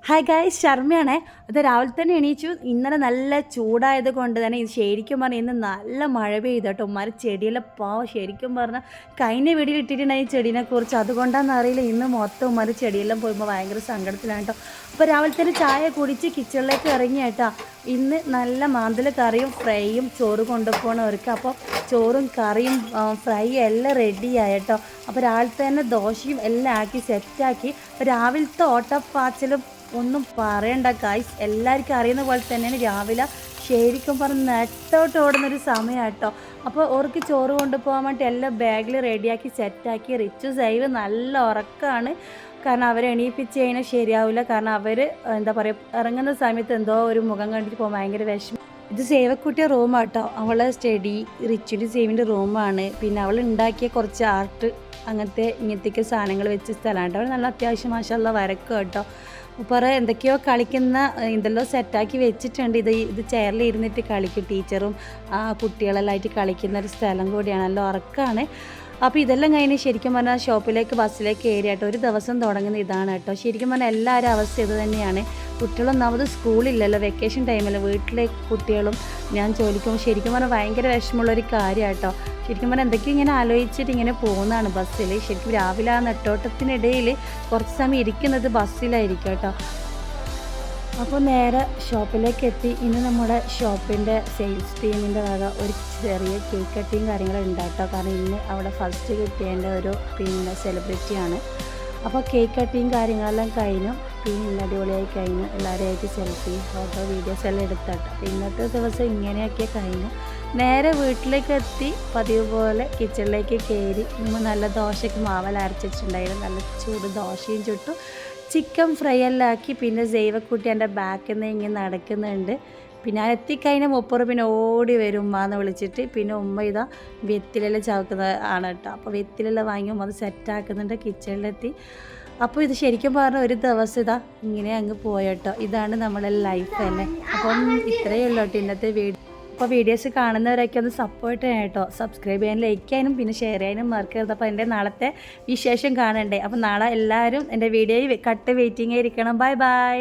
Hi guys, ശർമ്മയാണേ. അത് രാവിലെ തന്നെ എണീച്ചു. ഇന്നലെ നല്ല ചൂടായത് കൊണ്ട് തന്നെ ഇത് ശരിക്കും പറഞ്ഞാൽ ഇന്ന് നല്ല മഴ പെയ്തു കേട്ടോ. ഉമ്മാരെ ചെടിയെല്ലാം പാവം ശരിക്കും പറഞ്ഞാൽ കഴിഞ്ഞ വീടിൽ ഇട്ടിട്ടുണ്ടായി ഈ ചെടീനെക്കുറിച്ച്. അതുകൊണ്ടാണെന്ന് അറിയില്ല ഇന്ന് മൊത്തം ഉമ്മാരെ ചെടിയെല്ലാം പോയപ്പോൾ ഭയങ്കര സങ്കടത്തിലാണ് കേട്ടോ. അപ്പോൾ രാവിലെ തന്നെ ചായ കുടിച്ച് കിച്ചണിലേക്ക് ഇറങ്ങി കേട്ടോ. ഇന്ന് നല്ല മാന്തൽ കറിയും ഫ്രൈയും ചോറ് കൊണ്ടുപോകണവർക്ക്. അപ്പോൾ ചോറും കറിയും ഫ്രൈ എല്ലാം റെഡിയായി കേട്ടോ. അപ്പോൾ രാവിലെ തന്നെ ദോശയും എല്ലാം ആക്കി സെറ്റാക്കി. രാവിലത്തെ ഓട്ടപ്പാച്ചിലും ഒന്നും പറയണ്ട ഗായ്സ്, എല്ലാവർക്കും അറിയുന്ന പോലെ തന്നെയാണ് രാവിലെ ശരിക്കും പറഞ്ഞ് നെട്ടോട്ട് ഓടുന്നൊരു സമയം കേട്ടോ. അപ്പോൾ അവർക്ക് ചോറ് കൊണ്ടുപോകാൻ വേണ്ടി എല്ലാം ബാഗിൽ റെഡിയാക്കി സെറ്റാക്കി. റിച്ചു സൈവ് നല്ല ഉറക്കമാണ്. കാരണം അവരെ എണീപ്പിച്ച് കഴിഞ്ഞാൽ ശരിയാവില്ല. കാരണം അവർ എന്താ പറയുക, ഇറങ്ങുന്ന സമയത്ത് എന്തോ ഒരു മുഖം കണ്ടിട്ട് പോകാൻ ഭയങ്കര വിഷമം. ഇത് സേവക്കുട്ടിയ റൂമാട്ടോ. അവളെ സ്റ്റഡി റിച്ചുവിൻ്റെ സേവിൻ്റെ റൂമാണ്. പിന്നെ അവൾ ഉണ്ടാക്കിയ കുറച്ച് ആർട്ട് അങ്ങനത്തെ ഇങ്ങനത്തെയൊക്കെ സാധനങ്ങൾ വെച്ച സ്ഥലമാണ്. അവൾ നല്ല അത്യാവശ്യം മാഷാഅല്ലാഹ് വരക്കും കേട്ടോ. കുറേ എന്തൊക്കെയോ കളിക്കുന്ന ഇതെല്ലാം സെറ്റാക്കി വെച്ചിട്ടുണ്ട്. ഇത് ചെയറിൽ ഇരുന്നിട്ട് കളിക്കും. ടീച്ചറും കുട്ടികളെല്ലാം ആയിട്ട് കളിക്കുന്ന ഒരു സ്ഥലം കൂടിയാണ്. നല്ല ഉറക്കമാണ്. അപ്പോൾ ഇതെല്ലാം കഴിഞ്ഞ് ശരിക്കും പറഞ്ഞാൽ ഷോപ്പിലേക്ക് ബസ്സിലേക്ക് കയറി കേട്ടോ. ഒരു ദിവസം തുടങ്ങുന്ന ഇതാണ് കേട്ടോ. ശരിക്കും പറഞ്ഞാൽ എല്ലാവരും അവസ്ഥ ഇത് തന്നെയാണ്. കുട്ടികളൊന്നാമത് സ്കൂളില്ലല്ലോ, വെക്കേഷൻ ടൈമല്ല. വീട്ടിലെ കുട്ടികളും ഞാൻ ചോദിക്കുമ്പോൾ ശരിക്കും പറഞ്ഞാൽ ഭയങ്കര വിഷമമുള്ളൊരു കാര്യമാണ് കേട്ടോ. ശരിക്കും പറഞ്ഞാൽ എന്തൊക്കെയോ ഇങ്ങനെ ആലോചിച്ചിട്ട് ഇങ്ങനെ പോകുന്നതാണ് ബസ്സിൽ. ശരിക്കും രാവിലെ ആ നെട്ടോട്ടത്തിനിടയിൽ കുറച്ച് സമയം ഇരിക്കുന്നത് ബസ്സിലായിരിക്കും കേട്ടോ. അപ്പോൾ നേരെ ഷോപ്പിലേക്ക് എത്തി. ഇന്ന് നമ്മുടെ ഷോപ്പിൻ്റെ സെയിൽസ് ടീമിൻ്റെ വക ഒരു ചെറിയ കേക്ക് കട്ടിങ് കാര്യങ്ങളുണ്ട് കേട്ടോ. കാരണം ഇന്ന് അവിടെ ഫസ്റ്റ് കിട്ടിയതിൻ്റെ ഒരു സെലിബ്രിറ്റിയാണ്. അപ്പോൾ കേക്ക് കട്ടിങ് കാര്യങ്ങളെല്ലാം കഴിഞ്ഞു. പിന്നെ അടിപൊളിയായി കഴിഞ്ഞു. എല്ലാവരുമായിട്ട് സെൽഫി ഫോട്ടോ വീഡിയോസ് എല്ലാം എടുത്തിട്ട്. അപ്പോൾ ഇന്നത്തെ ദിവസം ഇങ്ങനെയൊക്കെ കഴിഞ്ഞു. നേരെ വീട്ടിലേക്ക് എത്തി. പതിവ് പോലെ കിച്ചണിലേക്ക് കയറി. നമ്മൾ നല്ല ദോശയ്ക്ക് മാവെല്ലാം അരച്ചിട്ടുണ്ടായിരുന്നു. നല്ല ചൂട് ദോശയും ചുട്ടു. ചിക്കൻ ഫ്രൈ എല്ലാം ആക്കി. പിന്നെ സേവക്കുട്ടി എൻ്റെ ബാക്കിൽ നിന്ന് ഇങ്ങനെ നടക്കുന്നുണ്ട്. പിന്നെ ഞാൻ എത്തിക്കഴിഞ്ഞാൽ മുപ്പറ് പിന്നെ ഓടി വരും ഉമ്മാന്ന് വിളിച്ചിട്ട്. പിന്നെ ഉമ്മ ഇതാ വെത്തിലെല്ലാം ചവക്കുന്നത് ആണ് കേട്ടോ. അപ്പോൾ വെത്തിലെല്ലാം വാങ്ങി അത് സെറ്റാക്കുന്നുണ്ട്. കിച്ചണിലെത്തി. അപ്പോൾ ഇത് ശരിക്കും പറഞ്ഞാൽ ഒരു ദിവസം ഇതാ ഇങ്ങനെ അങ്ങ് പോയട്ടോ. ഇതാണ് നമ്മളെ ലൈഫ് അല്ലേ. അപ്പം ഇത്രയേ ഉള്ളൂ കേട്ടോ ഇന്നത്തെ വീഡിയോ. അപ്പോൾ വീഡിയോസ് കാണുന്നവരൊക്കെ ഒന്ന് സപ്പോർട്ട് ചെയ്യണം കേട്ടോ. സബ്സ്ക്രൈബ് ചെയ്യാനും ലൈക്ക് ചെയ്യാനും പിന്നെ ഷെയർ ചെയ്യാനും മറക്കരുത്. അപ്പോൾ എൻ്റെ നാളത്തെ വിശേഷം കാണണ്ടേ. അപ്പോൾ നാളെ എല്ലാവരും എൻ്റെ വീഡിയോയിൽ കട്ട് വെയിറ്റിംഗ് ആയിരിക്കണം. Bye bye.